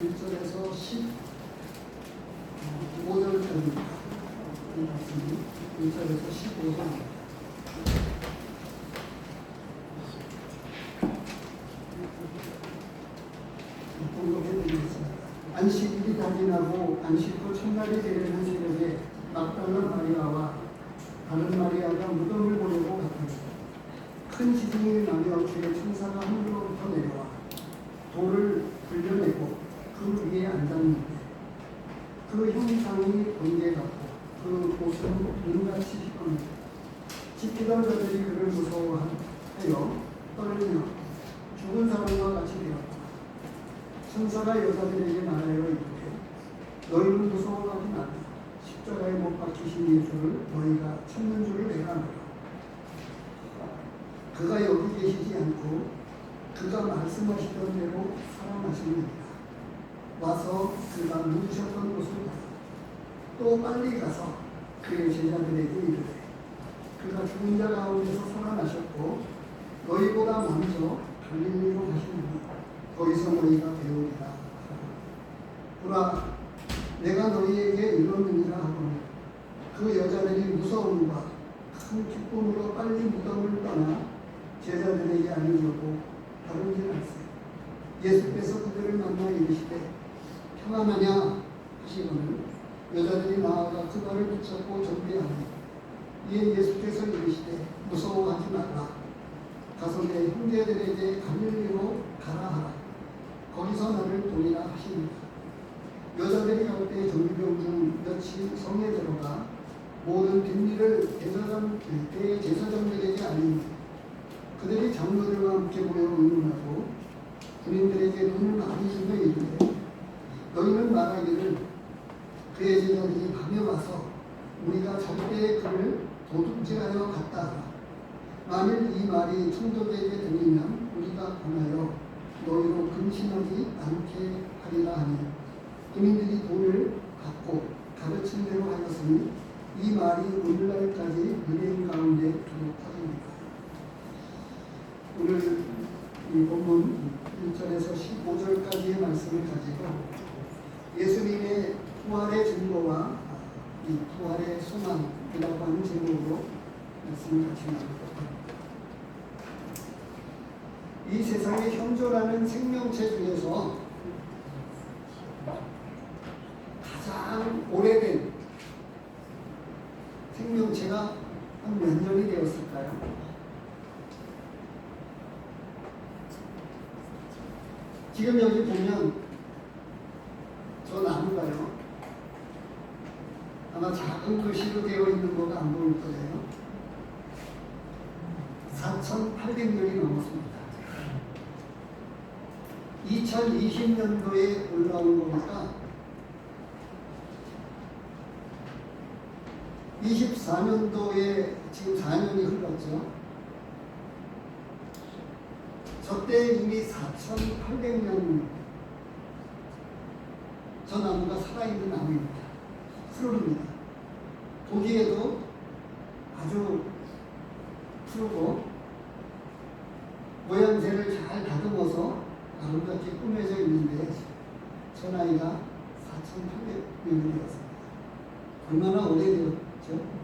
1절에서 15절까지입니다. 이 말씀이 1절에서 15절. 공독해드리겠습니다. 안식일이 다지나고 안식 후 첫날이 되려는 새벽에 막달라 마리아와 다른 마리아가 무덤을 보려고 갔더니 큰 지진이 나며 주의 천사가 하늘로부터 내려와 돌을 굴려내고 그 위에 앉았는데 그 형상이 번개 같고 그 옷은 눈같이 희건해 지키던 자들이 그를 무서워하여 떨리며 죽은 사람과 같이 되었다. 천사가 여자들에게 말하여 이르되 너희는 무서워하지 말라. 십자가에 못 박히신 예수를 너희가 찾는 줄을 내가 알아. 그가 여기 계시지 않고 그가 말씀하시던 대로 살아나시느니라. 와서 그가 누우셨던 곳을 가서 또 빨리 가서 그의 제자들에게 이르되 그가 죽은 자 가운데서 살아나셨고 너희보다 먼저 갈릴리로 가시느니 거기서 너희가 배우리라. 보라, 내가 너희에게 이르느니라 하거늘 그 여자들이 무서움과 큰 기쁨으로 빨리 무덤을 떠나 제자들에게 알리려고 다른질 않으세요. 예수께서 그들을 만나 이르시되 평안하냐 하시거늘 여자들이 나아가 그 발을 붙잡고 전배하니 이에 예수께서 이르시되 무서워하지 말라. 가서 내 형제들에게 갈릴리로 가라 하라. 거기서 나를 보리라 하시니라. 여자들이 갈 때 정비병 중 몇이 성에 들어가 모든 뒷일을 대제사장들에게 알리니 그들이 장로들과 함께 모여 의논하고 군인들에게 돈을 많이 주며 이르되 너희는 말하기를 그의 제자들이 밤에 와서 우리가 절대에 그를 도둑질하여 갔다 하라. 만일 이 말이 총독에게 들리면 우리가 권하여 너희로 근심하지 않게 하리라 하니 군인들이 돈을 갖고 가르친 대로 하였으니 이 말이 오늘날까지 유대인 가운데 두룩하니라. 오늘 이 본문 1절에서 15절까지의 말씀을 가지고 예수님의 부활의 증거와 이 부활의 소망이라고 하는 제목으로 말씀을 같이 나누고 이 세상에 현존하는 생명체 중에서 가장 오래된 생명체가 한 몇 년이 되었을까요? 지금 여기 보면 저 나무가요. 아마 작은 글씨로 되어 있는 거가 안 보일 거예요. 4,800년이 넘었습니다. 2020년도에 올라온 거니까 24년도에 지금 4년이 흘렀죠. 저때 이미 4,800년 저 나무가 살아있는 나무입니다. 푸릅니다. 보기에도 아주 푸르고 모양새를 잘 다듬어서 아름답게 꾸며져 있는데 저 나이가 4,800년이 되었습니다. 얼마나 오래되었죠?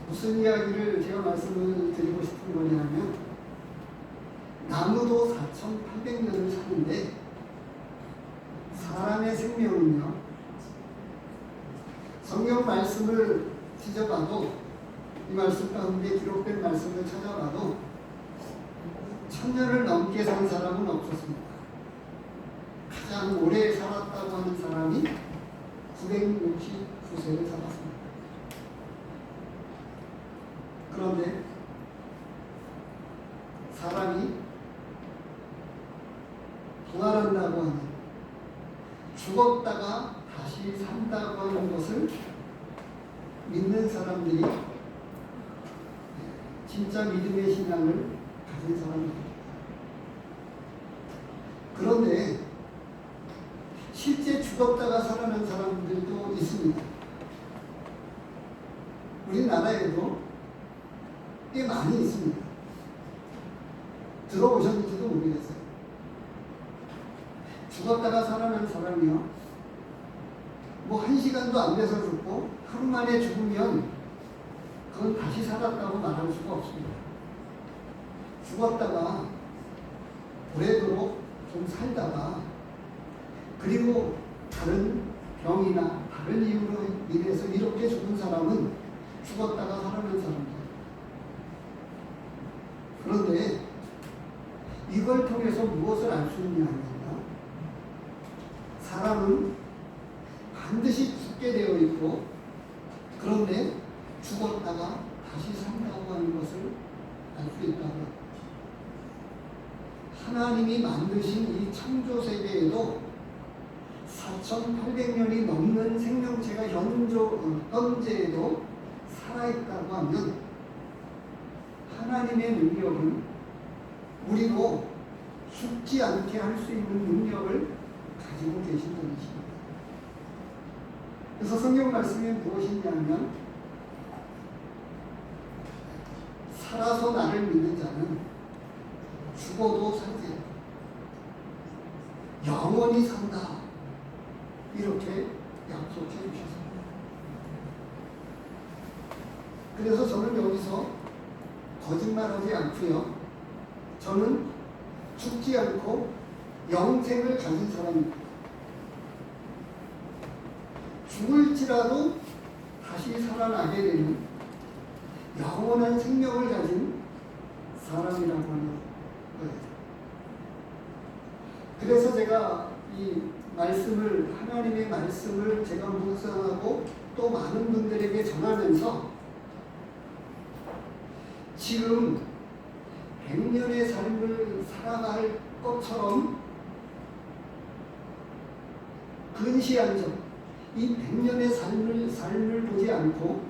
무슨 이야기를 제가 말씀을 드리고 싶은 거냐면 나무도 4,800년을 사는데 사람의 생명은요 성경 말씀을 뒤져봐도 이 말씀 가운데 기록된 말씀을 찾아봐도 1000년을 넘게 산 사람은 없었습니다. 가장 오래 살았다고 하는 사람이 969세를 살았습니다. 그런데 사람이 부활한다고 하는 죽었다가 다시 산다고 하는 것을 믿는 사람들이 진짜 믿음의 신앙을 가진 사람들입니다. 그런데 실제 죽었다가 살아난 사람들도 있습니다. 우리나라에도 꽤 많이 있습니다. 들어보셨는지도 모르겠어요. 죽었다가 살아난 사람이요. 뭐 1시간도 안 돼서 죽고 하루 만에 죽으면 그건 다시 살았다고 말할 수가 없습니다. 죽었다가 오래도록 좀 살다가 그리고 다른 병이나 다른 이유로 인해서 이렇게 죽은 사람은 죽었다가 살아난 사람입니다. 그런데 이걸 통해서 무엇을 알 수 있냐 하면 사람은 반드시 죽게 되어 있고 그런데 죽었다가 다시 산다고 하는 것을 알 수 있다고. 하나님이 만드신 이 창조 세계에도 4,800년이 넘는 생명체가 현재에도 살아있다고 하면 하나님의 능력은 우리도 죽지 않게 할 수 있는 능력을 가지고 계신다는 것입니다. 그래서 성경 말씀이 무엇이냐면 살아서 나를 믿는 자는 죽어도 살게 영원히 산다 이렇게 약속해 주셨습니다. 그래서 저는 여기서 거짓말하지 않고요. 저는 죽지 않고 영생을 가진 사람입니다. 죽을지라도 다시 살아나게 되는 영원한 생명을 가진 사람이라고 하는 거예요. 그래서 제가 이 말씀을, 하나님의 말씀을 제가 묵상하고 또 많은 분들에게 전하면서 지금 100년의 삶을 살아갈 것처럼 근시한 점, 이 100년의 삶을 보지 않고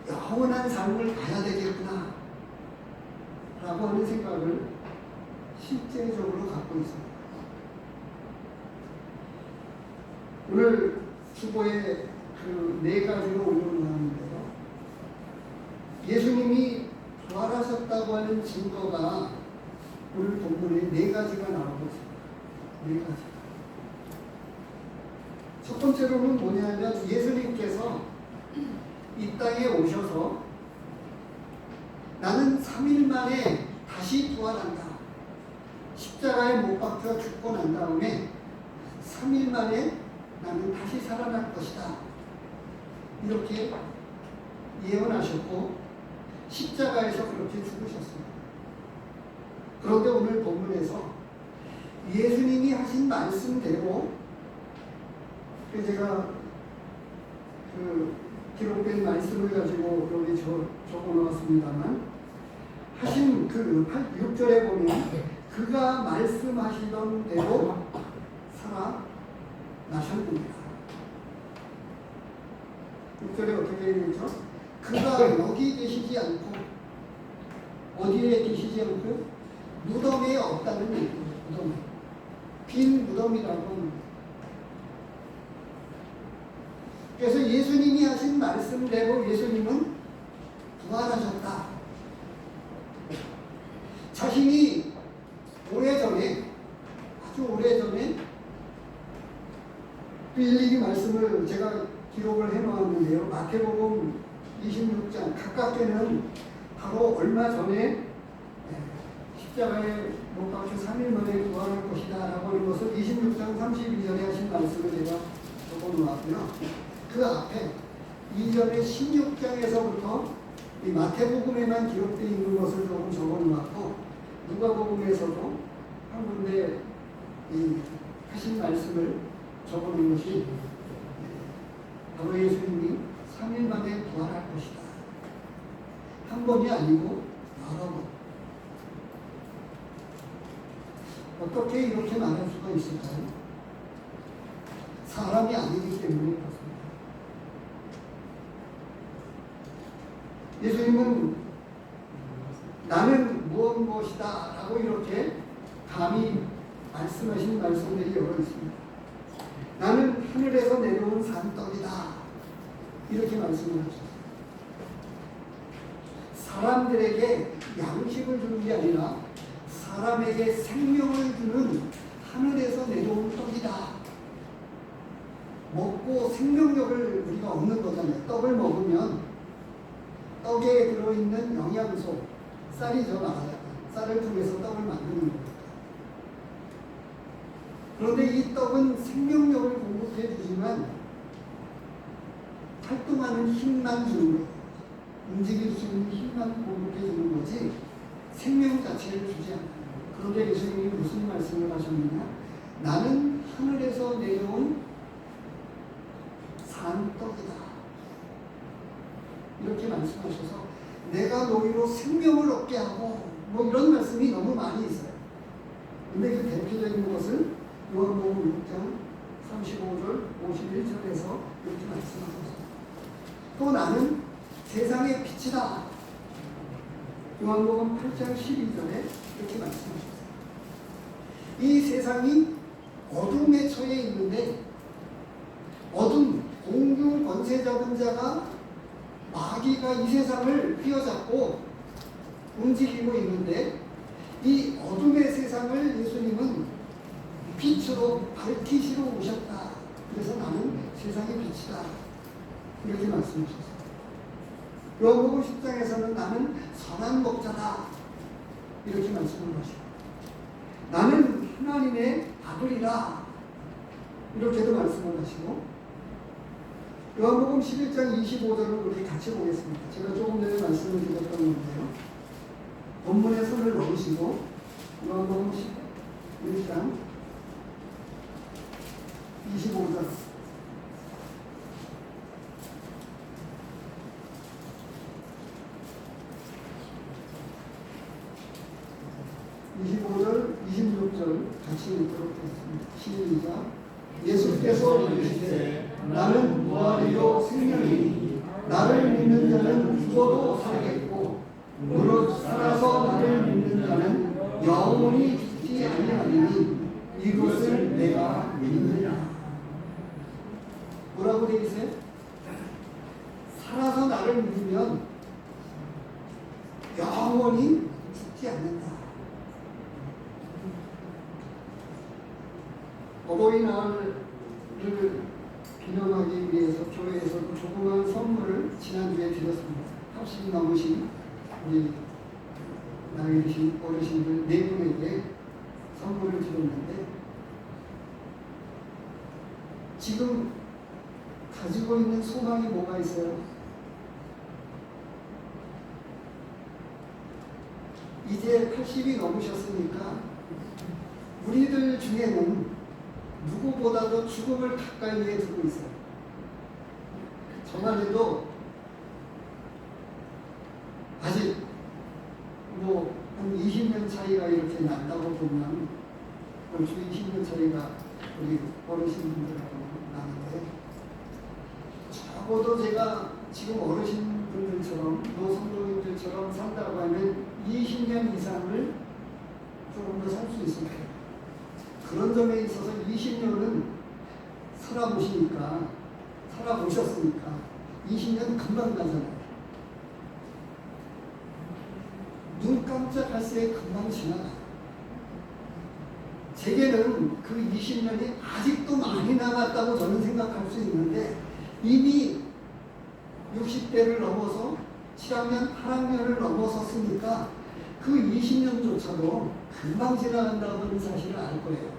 영원한 삶을 가야 되겠구나 라고 하는 생각을 실제적으로 갖고 있습니다. 오늘 주보에 그 4가지로 올려놓았는데요. 예수님이 부활하셨다고 하는 증거가 오늘 본문에 4가지가 나오고 있습니다. 4가지. 첫 번째로는 뭐냐면 예수님께서 이 땅에 오셔서 나는 3일 만에 다시 부활한다. 십자가에 못 박혀 죽고 난 다음에 3일 만에 나는 다시 살아날 것이다. 이렇게 예언하셨고 십자가에서 그렇게 죽으셨습니다. 그런데 오늘 본문에서 예수님이 하신 말씀대로 제가 그 기록된 말씀을 가지고 여기 적어 놓았습니다만 하신 그 6절에 보면 그가 말씀하시던 대로 살아나셨습니다. 6절에 어떻게 되죠? 그가 여기 계시지 않고 어디에 계시지 않고 무덤에 없다는 얘기예요. 무덤에. 빈 무덤이라고 합니다. 그래서 예수님이 하신 말씀대로 예수님은 부활하셨다. 자신이 오래전에, 아주 오래전에 또 일일이 말씀을 제가 기록을 해놓았는데요. 마태복음 26장 가깝게는 바로 얼마 전에 십자가에 못 박혀 3일 만에 부활할 것이다 라고 하는 것을 26장 32절에 하신 말씀을 제가 적어놓았고요. 그 앞에 이전에 16장에서부터 이 마태복음에만 기록되어 있는 것을 조금 적어놓았고 누가복음에서도 한 군데 이 하신 말씀을 적어놓은 것이 바로 예수님이 3일 만에 부활할 것이다. 한 번이 아니고 여러 번. 어떻게 이렇게 말할 수가 있을까요? 사람이 아니기 때문에 그렇습니다. 예수님은 나는 무엇이다 라고 이렇게 감히 말씀하신 말씀들이 여러 있습니다. 나는 하늘에서 내려온 산떡이다 이렇게 말씀을 하셨습니다. 사람들에게 양식을 주는 게 아니라 사람에게 생명을 주는 하늘에서 내려온 떡 생명력을 우리가 얻는 거잖아요. 떡을 먹으면 떡에 들어있는 영양소, 쌀이죠. 말하자면 쌀을 통해서 떡을 만드는 겁니다. 그런데 이 떡은 생명력을 공급해 주지만 활동하는 힘만 주는 거예요. 움직일 수 있는 힘만 공급해 주는 거지 생명 자체를 주지 않아요. 그런데 예수님이 무슨 말씀을 하셨느냐? 나는 하늘에서 내려온 산 떡이다. 이렇게 말씀하셔서 내가 너희로 생명을 얻게 하고 뭐 이런 말씀이 너무 많이 있어요. 근데 그 대표적인 것은 요한복음 6장 35절 51절에서 이렇게 말씀하셨어요. 또 나는 세상의 빛이다. 요한복음 8장 12절에 이렇게 말씀하셨어요. 이 세상이 어둠에 처해 있는데 어둠, 공중 권세 잡은 자가 마귀가 이 세상을 휘어잡고 움직이고 있는데 이 어둠의 세상을 예수님은 빛으로 밝히시러 오셨다. 그래서 나는 세상의 빛이다. 이렇게 말씀하셨어요. 요한복음 10장에서는 나는 선한 목자다. 이렇게 말씀을 하시고 나는 하나님의 아들이라. 이렇게도 말씀을 하시고 요한복음 11장 25절을 우리 같이 보겠습니다. 제가 조금 전에 말씀을 드렸던 건데요. 본문에 손을 넣으시고 요한복음 11장 25절 25절, 26절 같이 읽도록 하겠습니다. 시작. 예수께서 이르시되 나는 부활이요 생명이니 나를 믿는 자는 죽어도 살겠고 무릇 살아서 나를 믿는 자는 영원히 죽지 아니하리니 이것을 내가 믿느냐. 뭐라고 되어 있어요? 살아서 나를 믿으면 영원히 죽지 않는다. 어버이날을 기념하기 위해서 교회에서 조그만 선물을 지난주에 드렸습니다. 80이 넘으신 우리 나이 드신 어르신들 4분에게 선물을 드렸는데 지금 가지고 있는 소망이 뭐가 있어요? 이제 80이 넘으셨으니까 우리들 중에는 누구보다도 죽음을 가까이에 두고 있어요. 저만 해도 아직 뭐 한 20년 차이가 이렇게 난다고 보면 벌써 20년 차이가 우리 어르신분들하고 나는데 적어도 제가 지금 어르신분들처럼 노성도님들처럼 산다고 하면 20년 이상을 조금 더 살 수 있을 거예요. 그런 점에 있어서 20년은 살아보셨으니까 20년 금방 가잖아요. 눈 깜짝할 새에 금방 지나가요. 제게는 그 20년이 아직도 많이 남았다고 저는 생각할 수 있는데 이미 60대를 넘어서 7학년, 8학년을 넘어섰으니까 그 20년조차도 금방 지나간다는 사실을 알 거예요.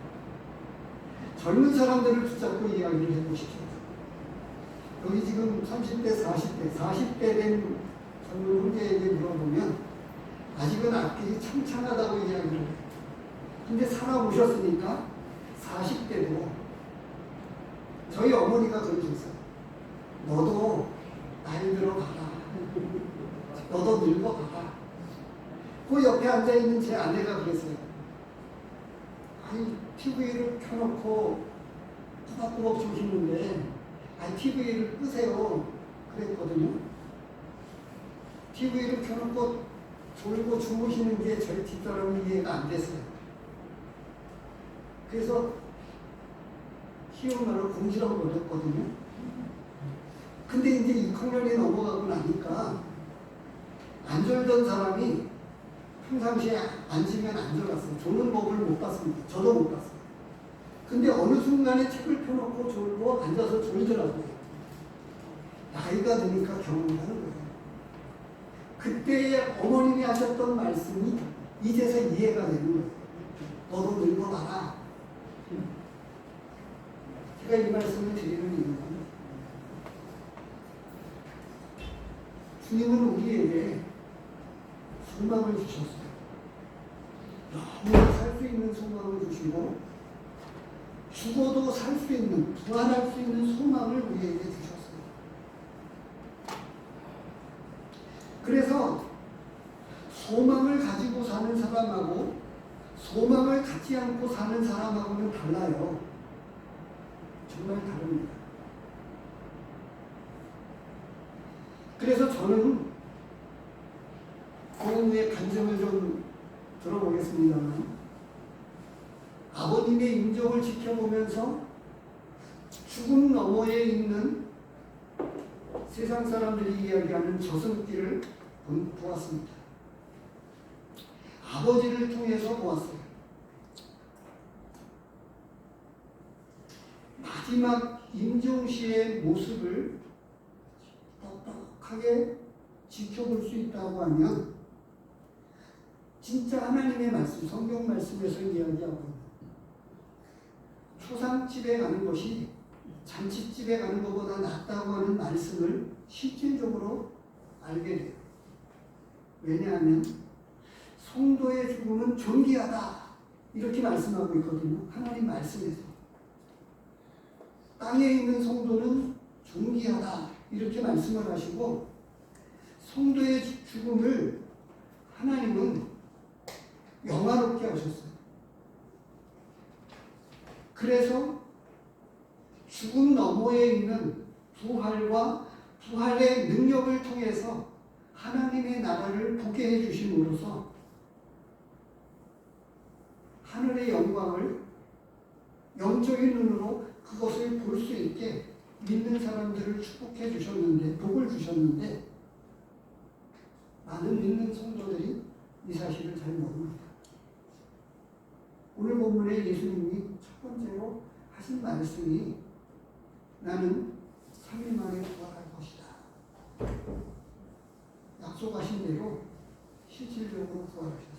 젊은 사람들을 붙잡고 이야기를 해보십시오. 여기 지금 30대, 40대 된 젊은 형제에게 물어보면 아직은 앞길이 창창하다고 이야기를 해요. 근데 살아보셨으니까 40대도 저희 어머니가 그러셨어요. 너도 나이 들어가라. 너도 늙어가라. 그 옆에 앉아있는 제 아내가 그랬어요. 아니 TV를 켜놓고 꾸벅꾸벅 주시는데 아니 TV를 끄세요. 그랬거든요. TV를 켜놓고 졸고 주무시는 게 저희 뒷사람이 이해가 안 됐어요. 그래서 쉬운 말로 궁지렁 거렸거든요. 근데 이제 6학년이 넘어가고 나니까 안 졸던 사람이 평상시에 앉으면 안 졸았어요. 조는 법을 못 봤습니다. 저도 못 봤어요. 근데 어느 순간에 책을 펴놓고 졸고 앉아서 졸더라고요. 나이가 드니까 경험하는 거예요. 그때 어머님이 하셨던 말씀이 이제서 이해가 되는 거예요. 너도 늙어봐라. 제가 이 말씀을 드리는 이유는 주님은 우리에게 소망을 주셨어요. 영원히 살 수 있는 소망을 주시고 죽어도 살 수 있는, 부활할 수 있는 소망을 우리에게 주셨어요. 그래서 소망을 가지고 사는 사람하고 소망을 갖지 않고 사는 사람하고는 달라요. 정말 다릅니다. 그래서 저는 그 후에 간증을 좀 들어보겠습니다만, 아버님의 임종을 지켜보면서 죽음 너머에 있는 세상 사람들이 이야기하는 저승길을 보았습니다. 아버지를 통해서 보았어요. 마지막 임종시의 모습을 똑똑하게 지켜볼 수 있다고 하면 진짜 하나님의 말씀, 성경 말씀에서 이야기하고 초상집에 가는 것이 잔치집에 가는 것보다 낫다고 하는 말씀을 실질적으로 알게 돼요. 왜냐하면 성도의 죽음은 존귀하다 이렇게 말씀하고 있거든요. 하나님 말씀에서. 땅에 있는 성도는 존귀하다 이렇게 말씀을 하시고, 성도의 죽음을 하나님은 영화롭게 하셨어요. 그래서 죽음 너머에 있는 부활과 부활의 능력을 통해서 하나님의 나라를 보게 해주심으로써 하늘의 영광을 영적인 눈으로 그것을 볼 수 있게 믿는 사람들을 축복해 주셨는데, 복을 주셨는데, 많은 믿는 성도들이 이 사실을 잘 모릅니다. 오늘 본문에 예수님이 첫 번째로 하신 말씀이 나는 3일 만에 부활할 것이다. 약속하신 대로 실질적으로 부활하셨어요.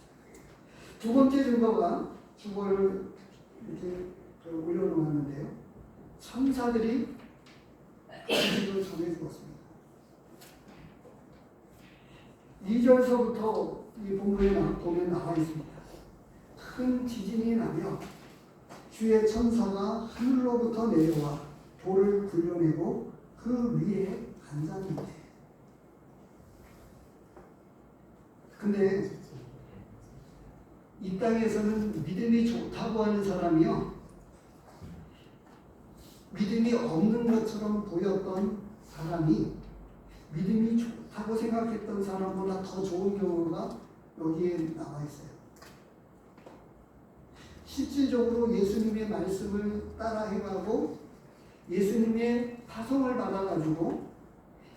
두 번째 증거가 주보를 이렇게 올려놓았는데요. 천사들이 진리를 전해주었습니다. 2절서부터 이 본문에 보면 나와 있습니다. 큰 지진이 나며 주의 천사가 하늘로부터 내려와 돌을 굴려내고 그 위에 앉았는데, 근데 이 땅에서는 믿음이 좋다고 하는 사람이요, 믿음이 없는 것처럼 보였던 사람이 믿음이 좋다고 생각했던 사람보다 더 좋은 경우가 여기에 나와 있어요. 실질적으로 예수님의 말씀을 따라 해가고 예수님의 파송을 받아가지고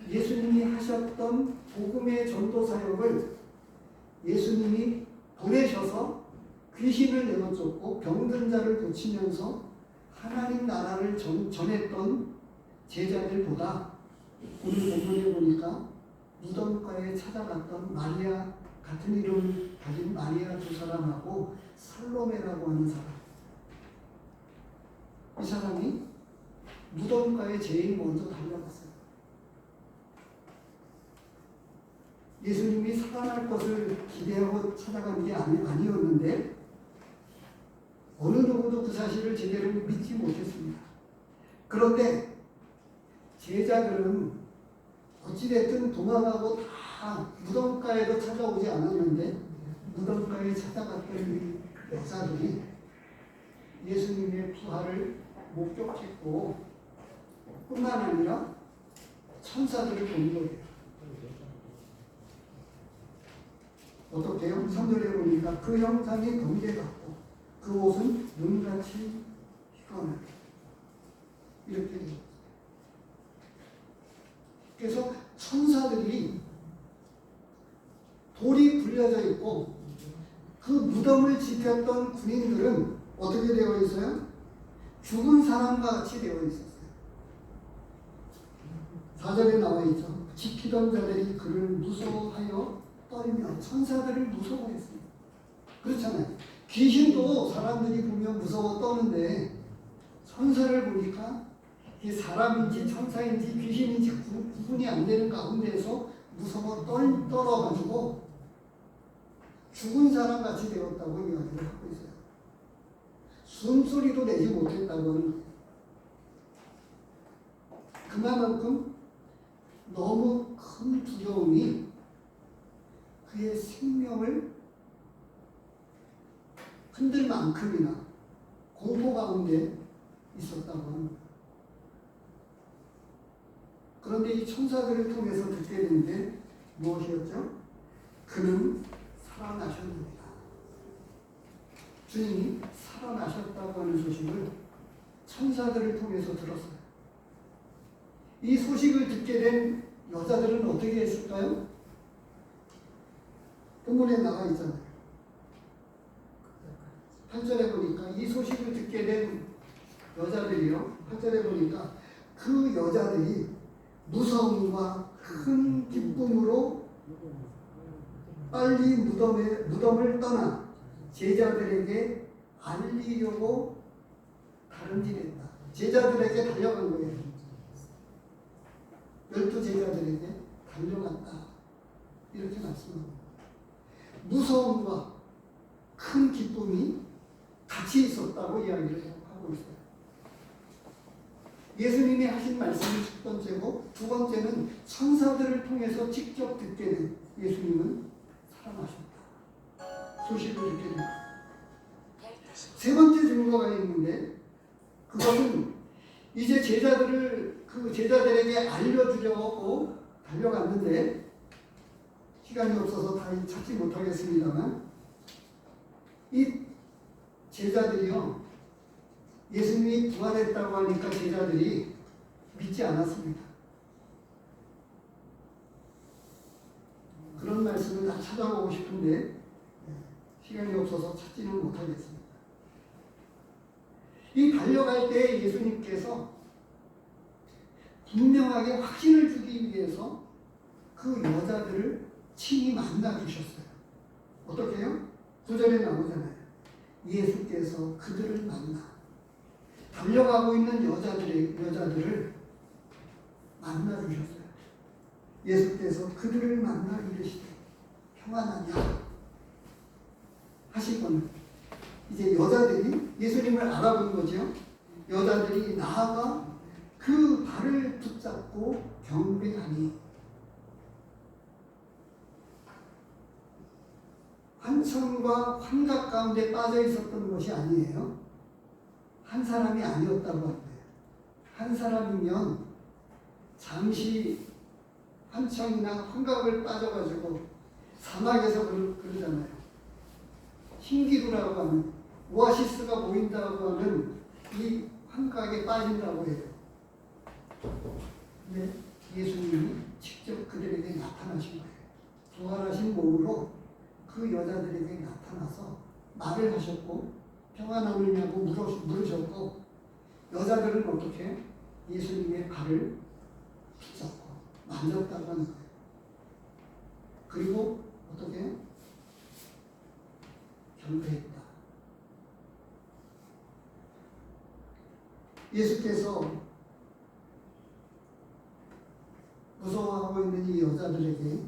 예수님이 하셨던 복음의 전도 사역을 예수님이 보내셔서 귀신을 내어쫓고 병든 자를 고치면서 하나님 나라를 전했던 제자들보다 오늘 본문에 보니까 무덤가에 찾아갔던 마리아 같은 이름을 가진 마리아 두 사람하고 살로메라고 하는 사람, 이 사람이 무덤가에 제일 먼저 달려갔어요. 예수님이 살아날 것을 기대하고 찾아간 게 아니었는데 어느 누구도 그 사실을 제대로 믿지 못했습니다. 그런데 제자들은 어찌됐든 도망하고 다 무덤가에도 찾아오지 않았는데 무덤가에 찾아갔던 이 여자들이 예수님의 부활을 목격했고 뿐만 아니라 천사들을 본 거예요. 어떻게 요 3절에 보니까 그 형상이 번개 같고 그 옷은 눈같이 희건하게 이렇게 되어 있어요. 그래서 천사들이 돌이 굴려져 있고 그 무덤을 지켰던 군인들은 어떻게 되어 있어요? 죽은 사람과 같이 되어 있었어요. 4절에 나와 있죠. 지키던 자들이 그를 무서워하여 떨며 천사들을 무서워했습니다. 그렇잖아요. 귀신도 사람들이 보면 무서워 떠는데 천사를 보니까 이게 사람인지 천사인지 귀신인지 구분이 안 되는 가운데에서 무서워 떨어가지고 죽은 사람 같이 되었다고 이야기를 하고 있어요. 숨소리도 내지 못했다고 하는 거예요. 그만큼 너무 큰 두려움이 그의 생명을 흔들 만큼이나 공포 가운데 있었다고 합니다. 그런데 이 천사들을 통해서 듣게 된 게 무엇이었죠? 그는 살아나셨습니다. 주님이 살아나셨다고 하는 소식을 천사들을 통해서 들었어요. 이 소식을 듣게 된 여자들은 어떻게 했을까요? 본문에 나와 있잖아요. 8절에 보니까 이 소식을 듣게 된 여자들이요. 8절에 보니까 그 여자들이 무서움과 큰 기쁨으로 빨리 무덤을 떠나 제자들에게 알리려고 다름질했다. 제자들에게 달려간 거예요. 12제자들에게 달려갔다. 이렇게 말씀합니다. 무서움과 큰 기쁨이 같이 있었다고 이야기를 하고 있어요. 예수님이 하신 말씀이 첫 번째고 두 번째는 천사들을 통해서 직접 듣게 된 예수님은 살아나셨다. 소식을 듣게 됩니다. 세 번째 증거가 있는데 그것은 이제 제자들에게 알려주려고 달려갔는데 시간이 없어서 다 찾지 못하겠습니다만 이 제자들이요 예수님이 부활했다고 하니까 제자들이 믿지 않았습니다. 그런 말씀을 다 찾아보고 싶은데 시간이 없어서 찾지는 못하겠습니다. 이 달려갈 때 예수님께서 분명하게 확신을 주기 위해서 그 여자들을 친히 만나 주셨어요. 어떻게 해요? 9절에 나오잖아요. 예수께서 그들을 만나 달려가고 있는 여자들을 만나 주셨어요. 예수께서 그들을 만나 이르시되 평안하냐 하시고는 이제 여자들이 예수님을 알아본 거죠. 여자들이 나아가 그 발을 붙잡고 경배하니 환청과 환각 가운데 빠져 있었던 것이 아니에요. 한 사람이 아니었다고 합니다. 한 사람이면 잠시 환청이나 환각을 빠져가지고 사막에서 그러잖아요. 흰기루라고 하는 오아시스가 보인다고 하는 이 환각에 빠진다고 해요. 근데 예수님이 직접 그들에게 나타나신 거예요. 부활하신 몸으로 그 여자들에게 나타나서 말을 하셨고 평안하느냐고 물으셨고 여자들은 어떻게 예수님의 발을 붙잡고 만졌다고 하는 거예요. 그리고 어떻게 경배했다. 예수께서 무서워하고 있는 이 여자들에게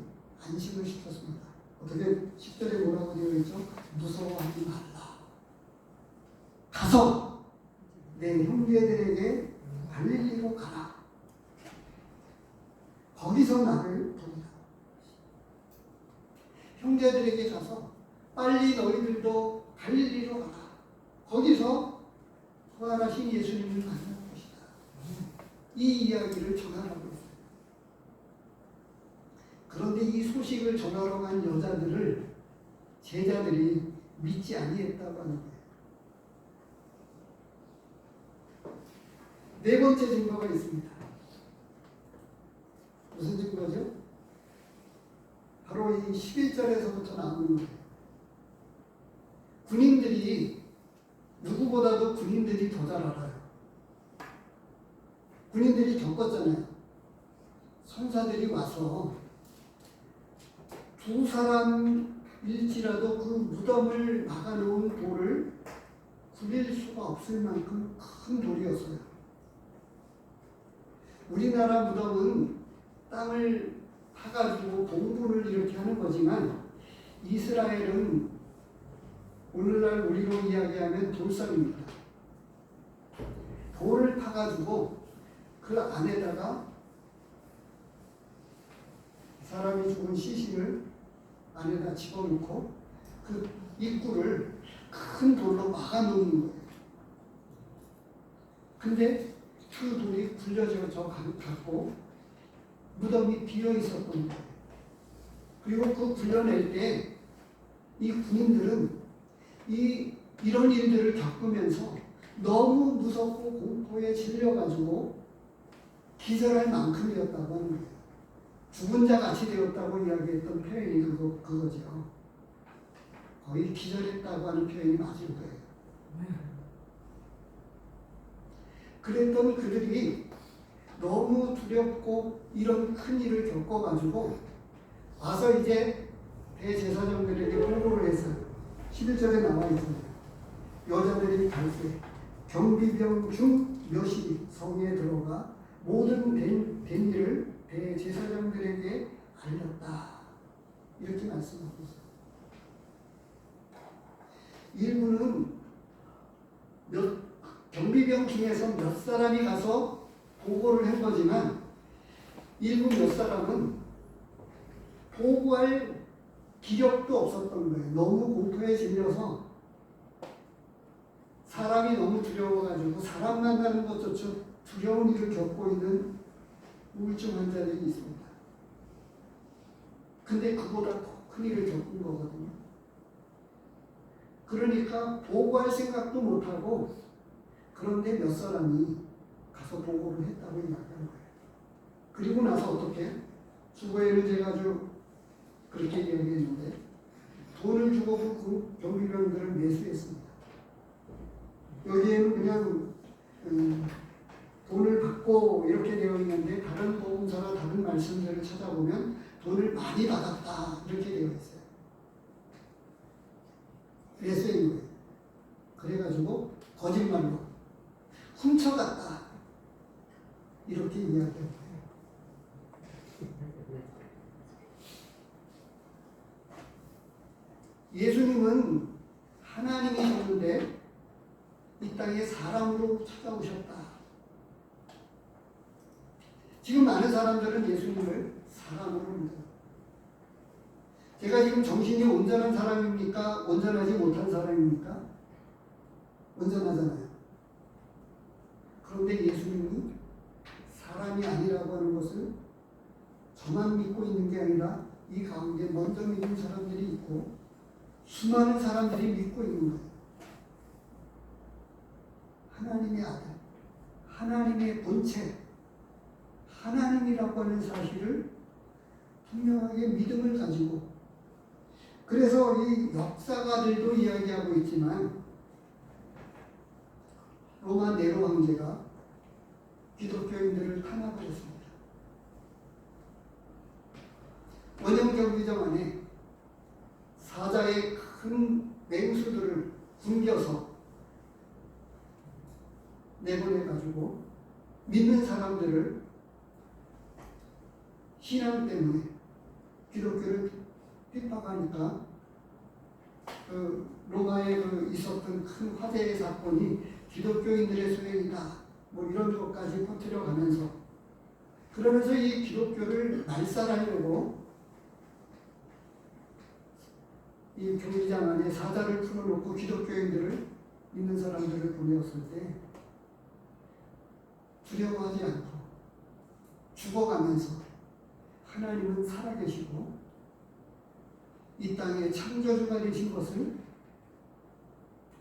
안심을 시켰습니다. 어떻게 10절에 뭐라고 되어 있죠? 무서워하지 말라. 가서 내 형제들에게 갈릴리로 가라. 거기서 나를 보리라. 형제들에게 가서 빨리 너희들도 갈릴리로 가라. 거기서 부활하신 예수님을 만날 것이다. 이 이야기를 전하라고 했어요. 그런데 이 소식을 전하러 간 여자들을 제자들이 믿지 아니했다고 하는 거예요. 네 번째 증거가 있습니다. 무슨 증거죠? 바로 이 11절에서부터 나오는 거예요. 군인들이 누구보다도 군인들이 더 잘 알아요. 군인들이 겪었잖아요. 천사들이 와서 두 사람일지라도 그 무덤을 막아놓은 돌을 굴릴 수가 없을 만큼 큰 돌이었어요. 우리나라 무덤은 땅을 파가지고 봉분을 이렇게 하는 거지만 이스라엘은 오늘날 우리로 이야기하면 돌상입니다. 돌을 파가지고 그 안에다가 사람이 죽은 시신을 안에다 집어넣고 그 입구를 큰 돌로 막아놓는 거예요. 근데 그 돌이 굴려져 갖고 무덤이 비어 있었던 거예요. 그리고 그 굴려낼 때 이 군인들은 이런 일들을 겪으면서 너무 무섭고 공포에 질려가지고 기절할 만큼이었다고 하는 거예요. 죽은 자 같이 되었다고 이야기했던 표현이 그거죠. 거의 기절했다고 하는 표현이 맞을 거예요. 그랬던 그들이 너무 두렵고 이런 큰 일을 겪어가지고 와서 이제 대제사장들에게 보고를 했어요. 11절에 나와 있습니다. 여자들이 갈 때 경비병 중 몇이 성에 들어가 모든 된 일을 대제사장들에게 알렸다. 이렇게 말씀하고 있어요. 일부는 경비병 중에서 몇 사람이 가서 보고를 한 거지만 일부 몇 사람은 보고할 기력도 없었던 거예요. 너무 공포에 질려서 사람이 너무 두려워가지고 사람 만나는 것조차 두려운 일을 겪고 있는 우울증 환자들이 있습니다. 근데 그보다 더 큰 일을 겪은 거거든요. 그러니까 보고할 생각도 못하고 그런데 몇 사람이 가서 보고를 했다고 이야기한 거예요. 그리고 나서 어떻게? 수고에는 제가 아주 그렇게 이야기했는데 돈을 주고 그 경비병들을 매수했습니다. 여기에는 그냥 돈을 받고 이렇게 되어 있는데 다른 보험사나 다른 말씀들을 찾아보면 돈을 많이 받았다 이렇게 되어 있어요. 매수인 거예요. 그래가지고 거짓말로 훔쳐갔다 이렇게 이야기한 거예요. 예수님은 하나님이셨는데 이 땅에 사람으로 찾아오셨다. 지금 많은 사람들은 예수님을 사람으로 믿어요. 제가 지금 정신이 온전한 사람입니까? 온전하지 못한 사람입니까? 온전하잖아요. 그런데 예수님이 사람이 아니라고 하는 것을 저만 믿고 있는 게 아니라 이 가운데 먼저 믿는 사람들이 있고 수많은 사람들이 믿고 있는 거예요. 하나님의 아들, 하나님의 본체, 하나님이라고 하는 사실을 분명하게 믿음을 가지고 그래서 이 역사가들도 이야기하고 있지만 로마 네로 황제가 기독교인들을 탄압을 했습니다. 원형 경기장 안에 사자의 큰 맹수들을 굶겨서 내보내가지고 믿는 사람들을 신앙 때문에 기독교를 핍박하니까 그 로마에 있었던 큰 화재의 사건이 기독교인들의 소행이다 뭐 이런 것까지 퍼뜨려 가면서 그러면서 이 기독교를 말살하려고 이 경기장 안에 사자를 풀어놓고 기독교인들을 믿는 사람들을 보내었을 때 두려워하지 않고 죽어가면서 하나님은 살아계시고 이 땅에 창조주가 되신 것을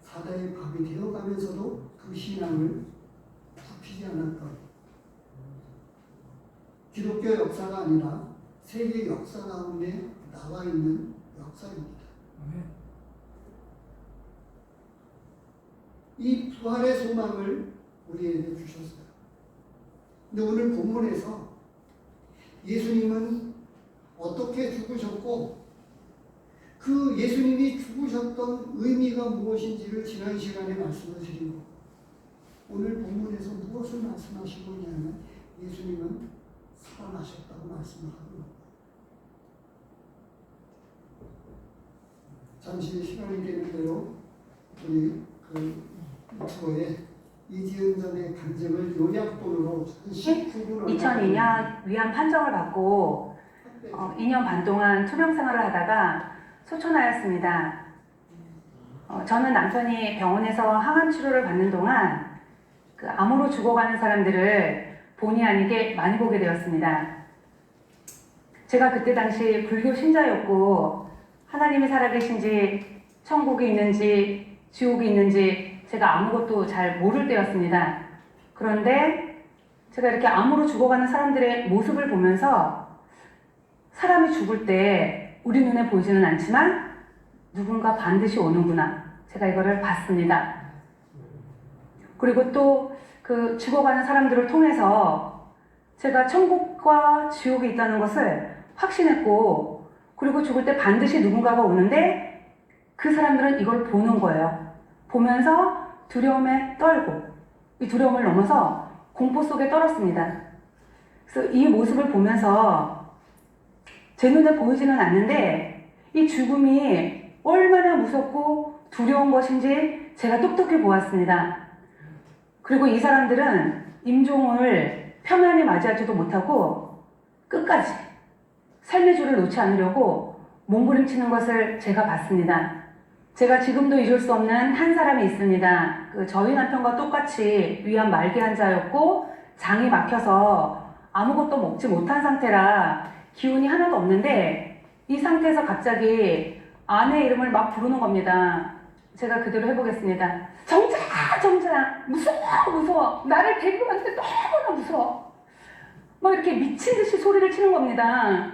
사자의 밥이 되어가면서도 그 신앙을 굽히지 않았던 기독교 역사가 아니라 세계 역사 가운데 나와 있는 역사입니다. 이 부활의 소망을 우리에게 주셨어요. 근데 오늘 본문에서 예수님은 어떻게 죽으셨고 그 예수님이 죽으셨던 의미가 무엇인지를 지난 시간에 말씀을 드리고 오늘 본문에서 무엇을 말씀하시고 있냐면 예수님은 살아나셨다고 말씀을 하고 있습니다. 잠시 시간이 되는 대로 우리 그 유튜버에 이지은 전의 간증을 요약본으로 19분 2002년 위암 판정을 받고 2년 반 동안 투병 생활을 하다가 소천하였습니다. 저는 남편이 병원에서 항암 치료를 받는 동안 그 암으로 죽어가는 사람들을 본의 아니게 많이 보게 되었습니다. 제가 그때 당시 불교 신자였고 하나님이 살아계신지 천국이 있는지 지옥이 있는지 제가 아무것도 잘 모를 때였습니다. 그런데 제가 이렇게 암으로 죽어가는 사람들의 모습을 보면서 사람이 죽을 때 우리 눈에 보이지는 않지만 누군가 반드시 오는구나. 제가 이거를 봤습니다. 그리고 또 그 죽어가는 사람들을 통해서 제가 천국과 지옥이 있다는 것을 확신했고 그리고 죽을 때 반드시 누군가가 오는데 그 사람들은 이걸 보는 거예요. 보면서 두려움에 떨고 이 두려움을 넘어서 공포 속에 떨었습니다. 그래서 이 모습을 보면서 제 눈에 보이지는 않는데 이 죽음이 얼마나 무섭고 두려운 것인지 제가 똑똑히 보았습니다. 그리고 이 사람들은 임종을 편안히 맞이하지도 못하고 끝까지 삶의 줄을 놓지 않으려고 몸부림치는 것을 제가 봤습니다. 제가 지금도 잊을 수 없는 한 사람이 있습니다. 저희 남편과 똑같이 위암 말기 환자였고 장이 막혀서 아무것도 먹지 못한 상태라 기운이 하나도 없는데 이 상태에서 갑자기 아내 이름을 막 부르는 겁니다. 제가 그대로 해보겠습니다. 정자 무서워 나를 데리고 갔는데 너무나 무서워 막 이렇게 미친 듯이 소리를 치는 겁니다.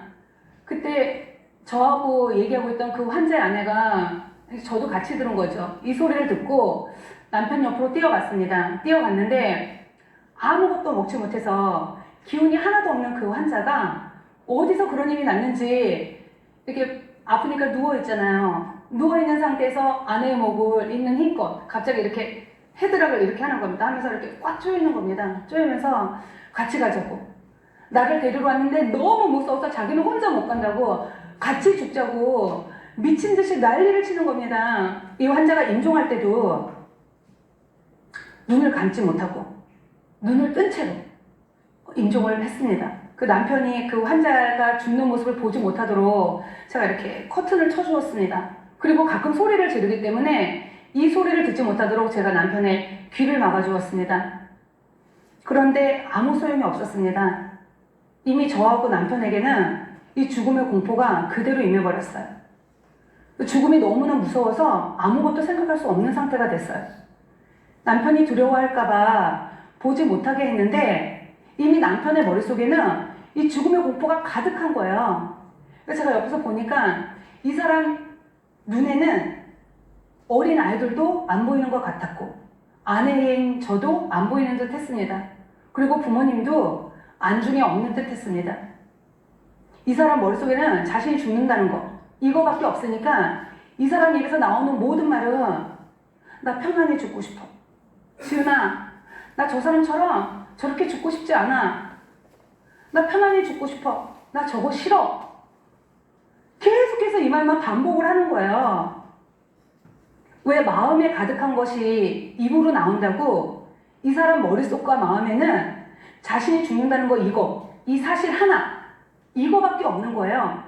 그때 저하고 얘기하고 있던 그 환자의 아내가 저도 같이 들은 거죠. 이 소리를 듣고 남편 옆으로 뛰어갔습니다. 뛰어갔는데 아무것도 먹지 못해서 기운이 하나도 없는 그 환자가 어디서 그런 힘이 났는지 이렇게 아프니까 누워있잖아요. 누워있는 상태에서 아내의 목을 있는 힘껏 갑자기 이렇게 헤드락을 이렇게 하는 겁니다. 하면서 이렇게 꽉 조이는 겁니다. 조이면서 같이 가자고. 나를 데리러 왔는데 너무 무서워서 자기는 혼자 못 간다고 같이 죽자고 미친 듯이 난리를 치는 겁니다. 이 환자가 임종할 때도 눈을 감지 못하고 눈을 뜬 채로 임종을 했습니다. 그 남편이 그 환자가 죽는 모습을 보지 못하도록 제가 이렇게 커튼을 쳐주었습니다. 그리고 가끔 소리를 지르기 때문에 이 소리를 듣지 못하도록 제가 남편의 귀를 막아주었습니다. 그런데 아무 소용이 없었습니다. 이미 저하고 남편에게는 이 죽음의 공포가 그대로 임해버렸어요. 죽음이 너무나 무서워서 아무것도 생각할 수 없는 상태가 됐어요. 남편이 두려워할까봐 보지 못하게 했는데 이미 남편의 머릿속에는 이 죽음의 공포가 가득한 거예요. 그래서 제가 옆에서 보니까 이 사람 눈에는 어린 아이들도 안 보이는 것 같았고 아내인 저도 안 보이는 듯 했습니다. 그리고 부모님도 안중에 없는 듯 했습니다. 이 사람 머릿속에는 자신이 죽는다는 거 이거밖에 없으니까 이 사람 입에서 나오는 모든 말은 나 편안히 죽고 싶어. 지은아, 나 저 사람처럼 저렇게 죽고 싶지 않아. 나 편안히 죽고 싶어. 나 저거 싫어. 계속해서 이 말만 반복을 하는 거예요. 왜 마음에 가득한 것이 입으로 나온다고 이 사람 머릿속과 마음에는 자신이 죽는다는 거 이 사실 하나 이거밖에 없는 거예요.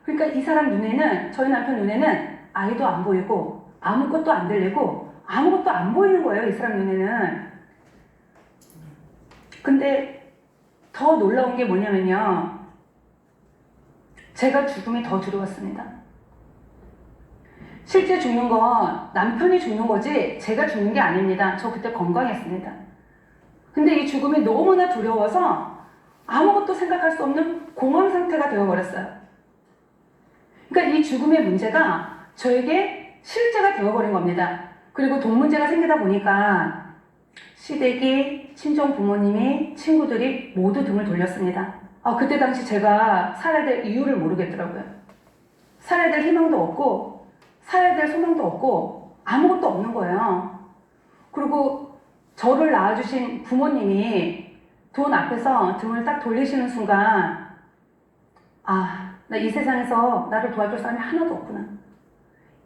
그러니까 이 사람 눈에는 저희 남편 눈에는 아이도 안 보이고 아무것도 안 들리고 아무것도 안 보이는 거예요. 이 사람 눈에는. 근데 더 놀라운 게 뭐냐면요. 제가 죽음이 더 두려웠습니다. 실제 죽는 건 남편이 죽는 거지 제가 죽는 게 아닙니다. 저 그때 건강했습니다. 근데 이 죽음이 너무나 두려워서 아무것도 생각할 수 없는 공황 상태가 되어버렸어요. 그러니까 이 죽음의 문제가 저에게 실제가 되어버린 겁니다. 그리고 돈 문제가 생기다 보니까 시댁이, 친정 부모님이, 친구들이 모두 등을 돌렸습니다. 그때 당시 제가 살아야 될 이유를 모르겠더라고요. 살아야 될 희망도 없고 살아야 될 소망도 없고 아무것도 없는 거예요. 그리고 저를 낳아주신 부모님이 돈 앞에서 등을 딱 돌리시는 순간 나 이 세상에서 나를 도와줄 사람이 하나도 없구나.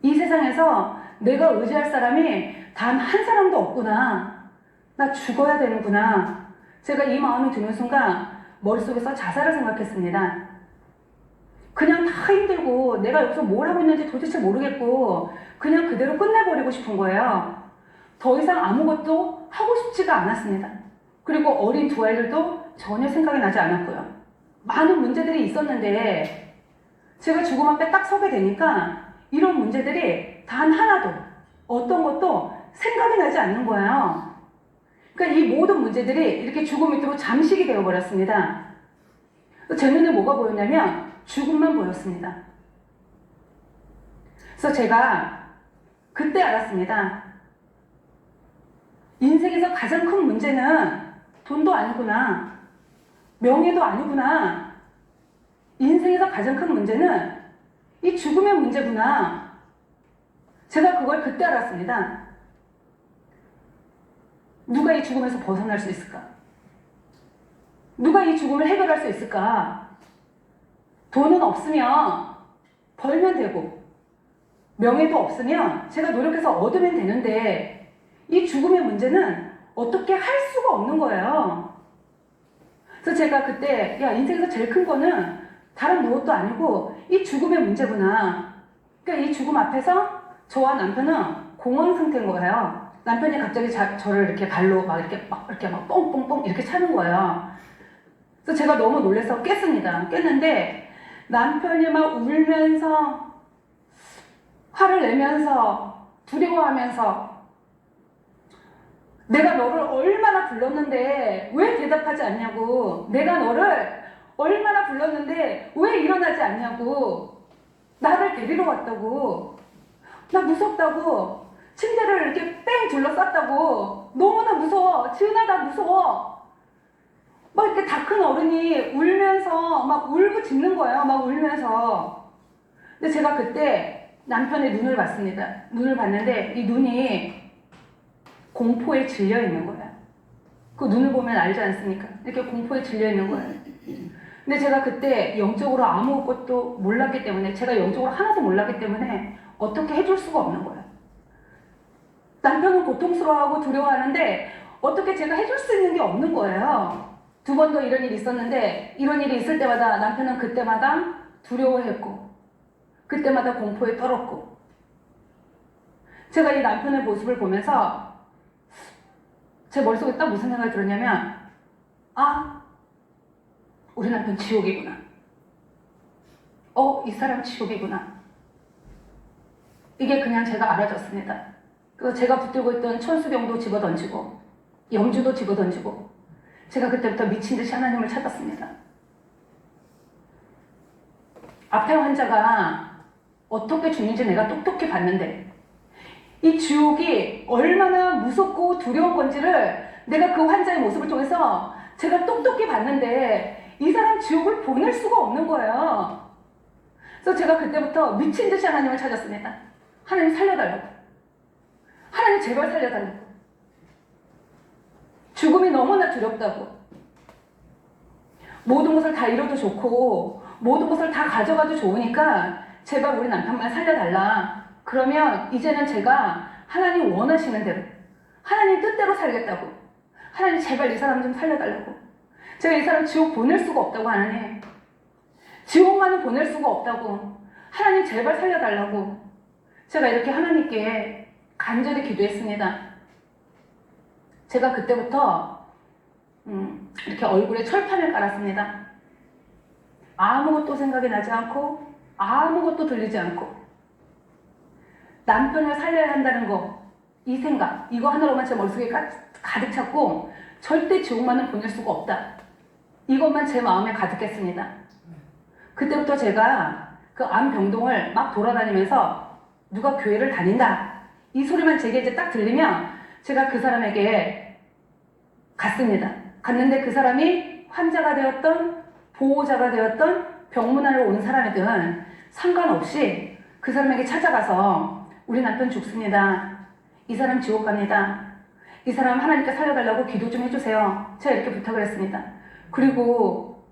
이 세상에서 내가 의지할 사람이 단 한 사람도 없구나. 나 죽어야 되는구나. 제가 이 마음이 드는 순간 머릿속에서 자살을 생각했습니다. 그냥 다 힘들고 내가 여기서 뭘 하고 있는지 도대체 모르겠고 그냥 그대로 끝내버리고 싶은 거예요. 더 이상 아무것도 하고 싶지가 않았습니다. 그리고 어린 두 아이들도 전혀 생각이 나지 않았고요. 많은 문제들이 있었는데 제가 죽음 앞에 딱 서게 되니까 이런 문제들이 단 하나도 어떤 것도 생각이 나지 않는 거예요. 그러니까 이 모든 문제들이 이렇게 죽음 밑으로 잠식이 되어버렸습니다. 제 눈에 뭐가 보였냐면 죽음만 보였습니다. 그래서 제가 그때 알았습니다. 인생에서 가장 큰 문제는 돈도 아니구나. 명예도 아니구나. 인생에서 가장 큰 문제는 이 죽음의 문제구나. 제가 그걸 그때 알았습니다. 누가 이 죽음에서 벗어날 수 있을까? 누가 이 죽음을 해결할 수 있을까? 돈은 없으면 벌면 되고 명예도 없으면 제가 노력해서 얻으면 되는데 이 죽음의 문제는 어떻게 할 수가 없는 거예요. 그래서 제가 그때 인생에서 제일 큰 거는 다른 무엇도 아니고 이 죽음의 문제구나. 그러니까 이 죽음 앞에서 저와 남편은 공황 상태인 거예요. 남편이 갑자기 저를 이렇게 발로 이렇게 뻥뻥뻥 이렇게 차는 거예요. 그래서 제가 너무 놀라서 깼습니다. 깼는데 남편이 막 울면서 화를 내면서 두려워하면서 내가 너를 얼마나 불렀는데 왜 대답하지 않냐고, 내가 너를 얼마나 불렀는데 왜 일어나지 않냐고, 나를 데리러 왔다고, 나 무섭다고, 침대를 이렇게 뺑 둘러쌌다고, 너무나 무서워, 지은아 나 무서워. 막 이렇게 다 큰 어른이 울면서 막 울부짖는 거예요. 막 울면서. 근데 제가 그때 남편의 눈을 봤습니다. 눈을 봤는데 이 눈이 공포에 질려 있는 거예요. 그 눈을 보면 알지 않습니까? 이렇게 공포에 질려 있는 거예요. 근데 제가 그때 영적으로 아무것도 몰랐기 때문에, 제가 영적으로 하나도 몰랐기 때문에 어떻게 해줄 수가 없는 거예요. 남편은 고통스러워하고 두려워하는데 어떻게 제가 해줄 수 있는 게 없는 거예요. 두 번 더 이런 일이 있었는데 이런 일이 있을 때마다 남편은 그때마다 두려워했고 그때마다 공포에 떨었고, 제가 이 남편의 모습을 보면서 제 머릿속에 딱 무슨 생각이 들었냐면, 우리 남편 지옥이구나. 이 사람 지옥이구나. 이게 그냥 제가 알아졌습니다. 그래서 제가 붙들고 있던 천수경도 집어던지고 영주도 집어던지고 제가 그때부터 미친 듯이 하나님을 찾았습니다. 앞에 환자가 어떻게 죽는지 내가 똑똑히 봤는데 이 지옥이 얼마나 무섭고 두려운 건지를 내가 그 환자의 모습을 통해서 제가 똑똑히 봤는데 이 사람 지옥을 보낼 수가 없는 거예요. 그래서 제가 그때부터 미친 듯이 하나님을 찾았습니다. 하나님 살려달라고. 하나님 제발 살려달라고. 죽음이 너무나 두렵다고. 모든 것을 다 잃어도 좋고 모든 것을 다 가져가도 좋으니까 제발 우리 남편만 살려달라. 그러면 이제는 제가 하나님 원하시는 대로, 하나님 뜻대로 살겠다고. 하나님 제발 이 사람 좀 살려달라고. 제가 이 사람 지옥 보낼 수가 없다고. 하나님 지옥만은 보낼 수가 없다고. 하나님 제발 살려달라고. 제가 이렇게 하나님께 간절히 기도했습니다. 제가 그때부터 이렇게 얼굴에 철판을 깔았습니다. 아무것도 생각이 나지 않고 아무것도 들리지 않고 남편을 살려야 한다는 거, 이 생각, 이거 하나로만 제 머릿속에 가득 찼고 절대 지옥만은 보낼 수가 없다. 이것만 제 마음에 가득했습니다. 그때부터 제가 그 암병동을 막 돌아다니면서 누가 교회를 다닌다, 이 소리만 제게 이제 딱 들리면 제가 그 사람에게 갔습니다. 갔는데 그 사람이 환자가 되었던 보호자가 되었던 병문안을 온 사람이든 상관없이 그 사람에게 찾아가서 우리 남편 죽습니다. 이 사람 지옥 갑니다. 이 사람 하나님께 살려달라고 기도 좀 해주세요. 제가 이렇게 부탁을 했습니다. 그리고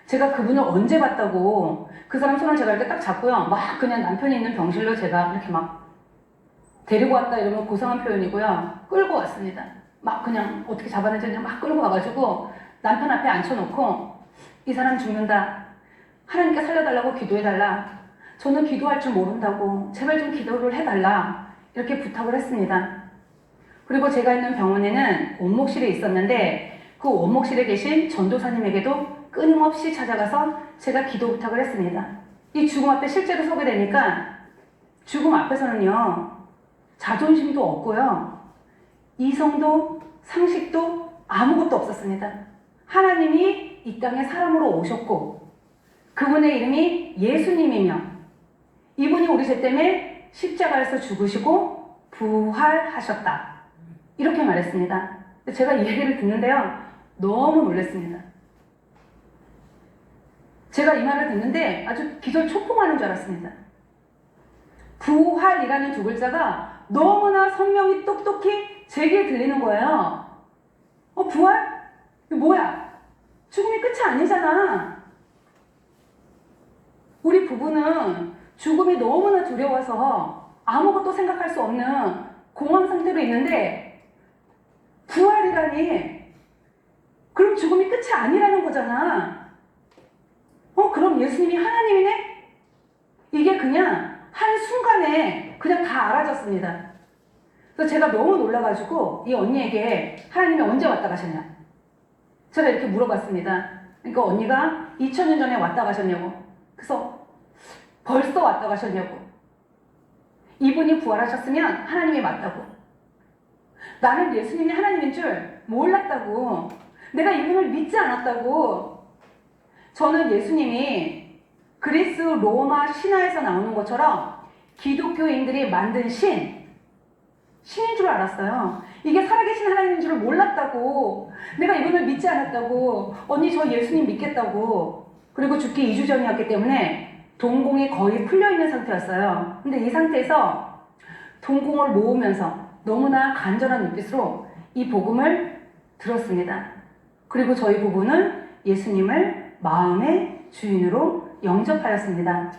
제가 그분을 언제 봤다고 그 사람 손을 제가 이렇게 딱 잡고요. 막 그냥 남편이 있는 병실로 제가 이렇게 막 데리고 왔다 이러면 고상한 표현이고요. 끌고 왔습니다. 막 그냥 어떻게 잡았는지 그냥 막 끌고 와가지고 남편 앞에 앉혀놓고 이 사람 죽는다. 하나님께 살려달라고 기도해달라. 저는 기도할 줄 모른다고 제발 좀 기도를 해달라. 이렇게 부탁을 했습니다. 그리고 제가 있는 병원에는 원목실에 있었는데 그 원목실에 계신 전도사님에게도 끊임없이 찾아가서 제가 기도 부탁을 했습니다. 이 죽음 앞에 실제로 서게 되니까 죽음 앞에서는요. 자존심도 없고요. 이성도 상식도 아무것도 없었습니다. 하나님이 이 땅에 사람으로 오셨고 그분의 이름이 예수님이며 이분이 우리 죄 때문에 십자가에서 죽으시고 부활하셨다. 이렇게 말했습니다. 제가 이 얘기를 듣는데요. 너무 놀랐습니다. 제가 이 말을 듣는데 아주 기절 초풍하는 줄 알았습니다. 부활이라는 두 글자가 너무나 선명히 똑똑히 제게 들리는 거예요. 부활? 이거 뭐야? 죽음이 끝이 아니잖아. 우리 부부는 죽음이 너무나 두려워서 아무것도 생각할 수 없는 공황 상태로 있는데 부활이라니 그럼 죽음이 끝이 아니라는 거잖아. 그럼 예수님이 하나님이네? 이게 그냥 한순간에 그냥 다 알아졌습니다. 그래서 제가 너무 놀라가지고 이 언니에게 하나님이 언제 왔다 가셨냐? 제가 이렇게 물어봤습니다. 그러니까 언니가 2000년 전에 왔다 가셨냐고. 그래서 벌써 왔다 가셨냐고. 이분이 부활하셨으면 하나님이 맞다고. 나는 예수님이 하나님인 줄 몰랐다고. 내가 이분을 믿지 않았다고. 저는 예수님이 그리스 로마 신화에서 나오는 것처럼 기독교인들이 만든 신인 줄 알았어요. 이게 살아계신 하나님인 줄 몰랐다고. 내가 이분을 믿지 않았다고. 언니 저 예수님 믿겠다고. 그리고 죽기 2주 전이었기 때문에 동공이 거의 풀려있는 상태였어요. 근데 이 상태에서 동공을 모으면서 너무나 간절한 눈빛으로 이 복음을 들었습니다. 그리고 저희 부부는 예수님을 마음의 주인으로 영접하였습니다.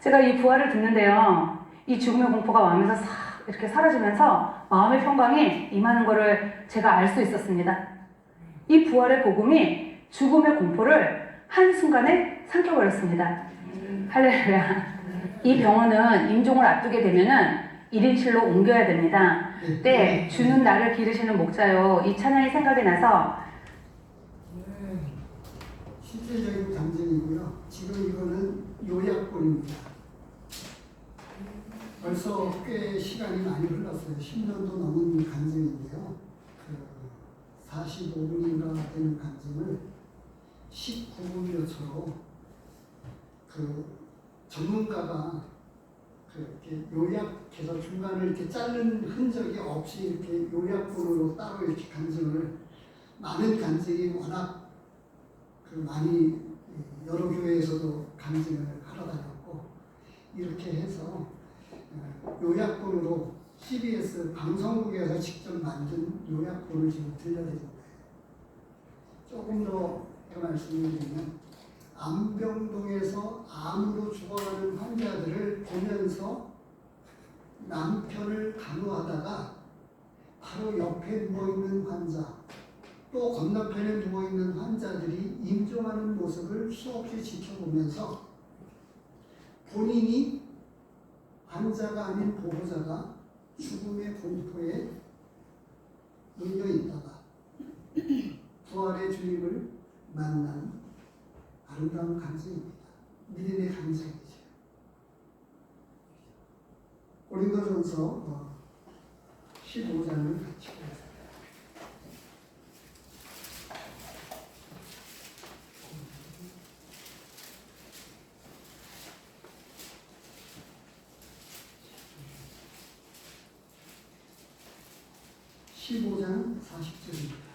제가 이 부활을 듣는데요. 이 죽음의 공포가 마음에서 싹 이렇게 사라지면서 마음의 평강이 임하는 것을 제가 알 수 있었습니다. 이 부활의 복음이 죽음의 공포를 한순간에 삼켜버렸습니다. 할렐루야. 이 병원은 임종을 앞두게 되면은 1인실로 옮겨야 됩니다. 때 주는 나를 기르시는 목자요. 이 찬양이 생각이 나서 실제적인 감정이고요. 지금 이거는 요약본입니다. 벌써 꽤 시간이 많이 흘렀어요. 10년도 넘은 감정인데요. 45분인가 되는 감정을 19분 여초로 전문가가 이렇게 요약해서 중간을 이렇게 자른 흔적이 없이 이렇게 요약본으로 따로 이렇게 간증을 많은 간증이 워낙 많이 여러 교회에서도 간증을 하러 다녔고 이렇게 해서 요약본으로 CBS 방송국에서 직접 만든 요약본을 지금 들려드린 거예요. 조금 더 말씀을 드리면 암병동에서 암으로 죽어가는 환자들을 보면서 남편을 간호하다가 바로 옆에 누워있는 환자 또 건너편에 누워있는 환자들이 임종하는 모습을 수없이 지켜보면서 본인이 환자가 아닌 보호자가 죽음의 공포에 눌려 있다가 부활의 주님을 만난 아름다운 감정입니다. 믿음의 감정이죠. 고린도전서 15장을 같이 보겠습니다. (15장 40절입니다)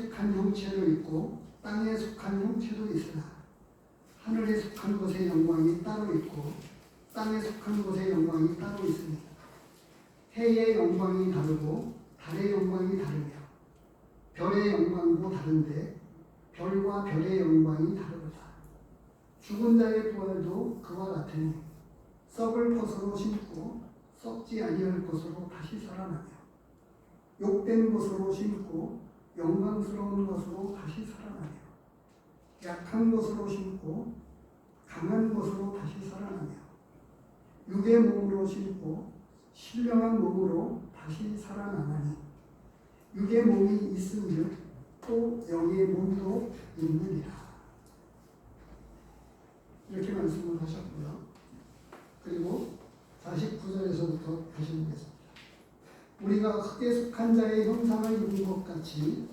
속한 형체도 있고 땅에 속한 형체도 있으나 하늘에 속한 것의 영광이 따로 있고 땅에 속한 것의 영광이 따로 있습니다. 해의 영광이 다르고 달의 영광이 다르며 별의 영광도 다른데 별과 별의 영광이 다르다. 죽은 자의 부활도 그와 같으니 썩을 것으로 심고 썩지 아니할 것으로 다시 살아나며 욕된 것으로 심고 영광스러운 것으로 다시 살아나며 약한 것으로 심고 강한 것으로 다시 살아나며 육의 몸으로 심고 신령한 몸으로 다시 살아나나니 육의 몸이 있은즉 또 영의 몸도 있느니라. 이렇게 말씀을 하셨고요. 그리고 49절에서부터 다시 보겠습니다. 우리가 흙에 속한 자의 형상을 입은 것 같이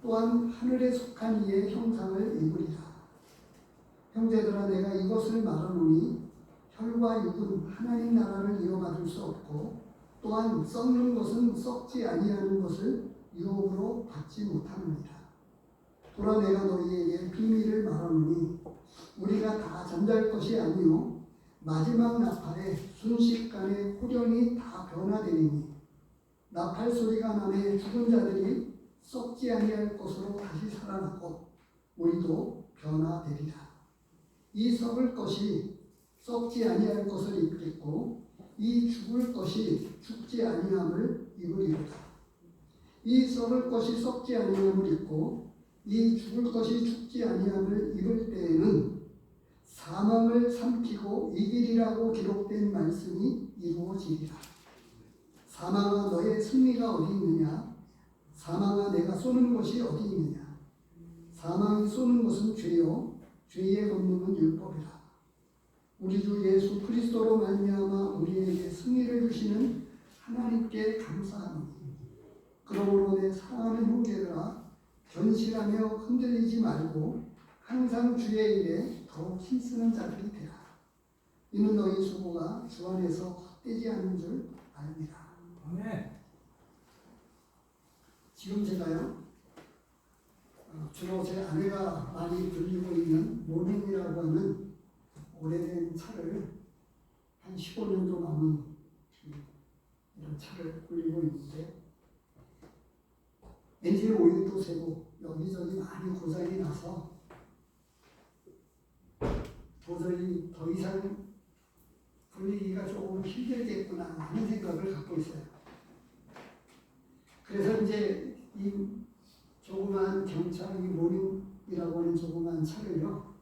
또한 하늘에 속한 이의 형상을 입으리라. 형제들아, 내가 이것을 말하노니 혈과 육은 하나님 나라를 이어받을 수 없고 또한 썩는 것은 썩지 아니하는 것을 유업으로 받지 못하느니라. 돌아 내가 너희에게 비밀을 말하노니 우리가 다 잠잘 것이 아니요 마지막 나팔에 순식간에 호련히 다 변화되리니 나팔 소리가 나매 죽은 자들이 썩지 아니할 것으로 다시 살아나고 우리도 변화되리라. 이 썩을 것이 썩지 아니할 것을 입겠고 이 죽을 것이 죽지 아니함을 입으리로다. 이 썩을 것이 썩지 아니함을 입고 이 죽을 것이 죽지 아니함을 입을 때에는 사망을 삼키고 이기리라고 기록된 말씀이 이루어지리라. 사망아, 너의 승리가 어디 있느냐? 사망아, 내가 쏘는 것이 어디 있느냐? 사망이 쏘는 것은 죄요 죄의 권능은 율법이라. 우리 주 예수 그리스도로 말미암아 우리에게 승리를 주시는 하나님께 감사하노니 그러므로 내 사랑하는 형제들아, 견실하며 흔들리지 말고 항상 주의 일에 더욱 힘쓰는 자들이 되라. 이는 너희 수고가 주 안에서 헛되지 않는 줄 압니다. 아멘. 지금 제가요, 주로 제 아내가 많이 돌리고 있는 모닝이라고 하는 오래된 차를 한 15년도 넘은 이런 차를 돌리고 있는데 엔진 오일도 새고 여기저기 많이 고장이 나서 도저히 더 이상 돌리기가 조금 힘들겠구나 하는 생각을 갖고 있어요. 그래서 이제 이 조그만 경차, 이 모닝이라고 하는 조그만 차를요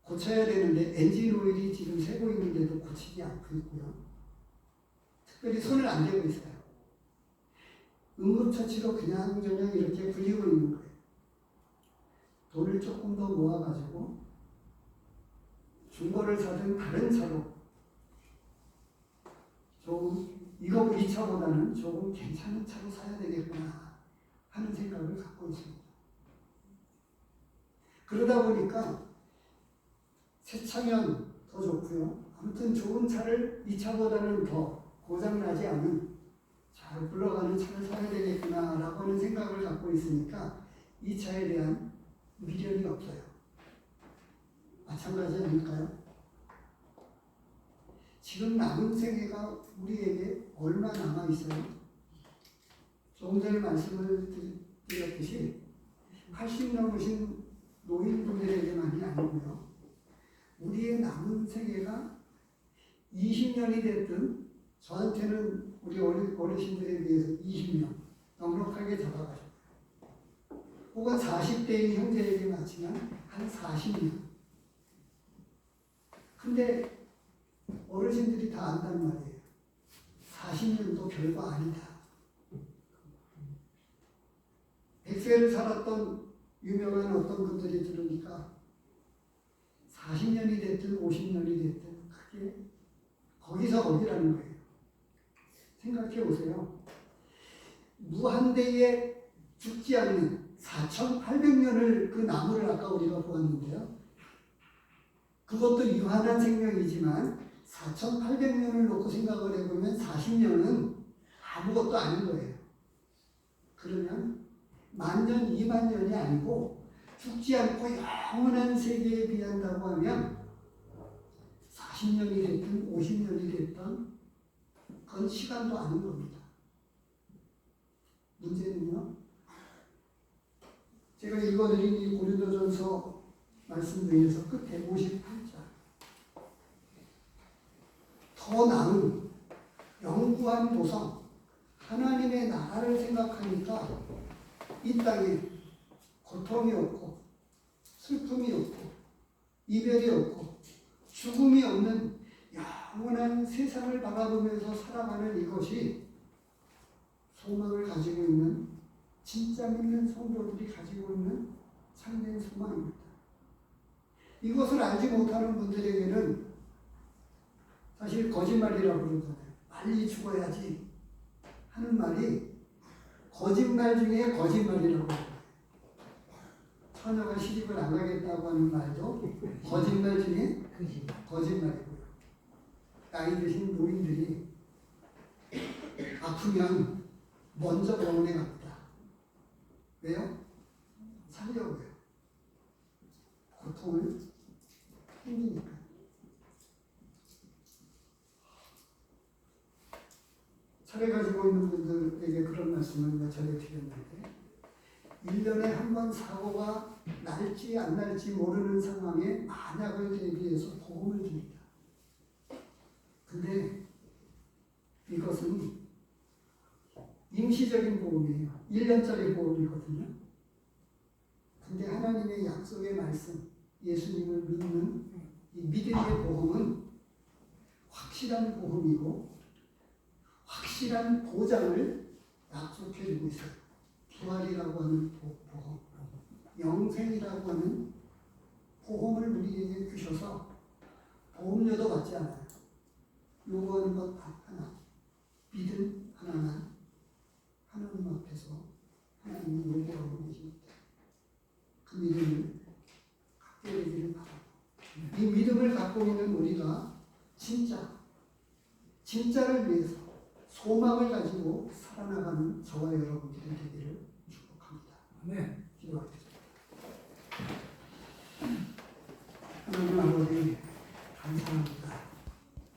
고쳐야 되는데 엔진 오일이 지금 새고 있는데도 고치지 않고 있고요. 특별히 손을 안 대고 있어요. 응급처치로 그냥 이렇게 굴리고 있는 거예요. 돈을 조금 더 모아가지고 중고를 사든 다른 차로 조금 이 차보다는 조금 괜찮은 차로 사야 되겠구나 하는 생각을 갖고 있습니다. 그러다 보니까 새 차면 더 좋고요. 아무튼 좋은 차를 이 차보다는 더 고장나지 않은 잘 굴러가는 차를 사야 되겠구나 라고 하는 생각을 갖고 있으니까 이 차에 대한 미련이 없어요. 마찬가지 아닐까요? 지금 남은 생애가 우리에게 얼마 남아있어요? 조금 전에 말씀을 드렸듯이 80 넘으신 노인분들에게만이 아니고요. 우리의 남은 생애가 20년이 됐든 저한테는 우리 어르신들에 비해서 20년 넉넉하게 잡아가셨고요. 혹은 40대인 형제에게 맞지만 한 40년. 근데 어르신들이 다 안단 말이에요. 40년도 별거 아니다. 100세를 살았던 유명한 어떤 분들이 들으니까 40년이 됐든 50년이 됐든 크게 거기서 거기라는 거예요. 생각해 보세요. 무한대에 죽지 않는 4,800년을 그 나무를 아까 우리가 보았는데요. 그것도 유한한 생명이지만 4,800년을 놓고 생각을 해보면 40년은 아무것도 아닌 거예요. 그러면 만년, 2만년이 아니고 죽지 않고 영원한 세계에 비한다고 하면 40년이 됐든 50년이 됐든 그건 시간도 아닌 겁니다. 문제는요, 제가 읽어드린 이 고린도전서 말씀 중에서 끝에 58절, 더 나은 영구한 보상, 하나님의 나라를 생각하니까 이 땅에 고통이 없고 슬픔이 없고 이별이 없고 죽음이 없는 영원한 세상을 바라보면서 살아가는 이것이 소망을 가지고 있는 진짜 믿는 성도들이 가지고 있는 참된 소망입니다. 이것을 알지 못하는 분들에게는 사실 거짓말이라고 그러잖아요. 빨리 죽어야지 하는 말이 거짓말 중에 거짓말이라고 해요. 처녀가 시집을 안 가겠다고 하는 말도 거짓말 중에 거짓말이고요. 나이 드신 노인들이 아프면 먼저 병원에 갑니다. 왜요? 살려고요. 고통을 힘드니까. 차를 가지고 있는 분들에게 그런 말씀을 전해드렸는데 1년에 한 번 사고가 날지 안 날지 모르는 상황에 만약을 대비해서 보험을 줍니다. 근데 이것은 임시적인 보험이에요. 1년짜리 보험이거든요. 근데 하나님의 약속의 말씀, 예수님을 믿는 이 믿음의 보험은 확실한 보험이고 확실한 보장을 약속해주고 있어요. 부활이라고 하는 보험, 영생이라고 하는 보험을 우리에게 주셔서 보험료도 받지 않아요. 요구하는 것 하나, 믿음 하나만 하나님 앞에서 하나님이 요구하고 계십니다. 그 믿음을 갖게 되기를 바랍니다. 이 믿음을 갖고 있는 우리가 진짜를 위해서 소망을 가지고 살아나가는 저와 여러분들이 되기를 축복합니다. 네. 기도하겠습니다. 하나님 아버지 감사합니다.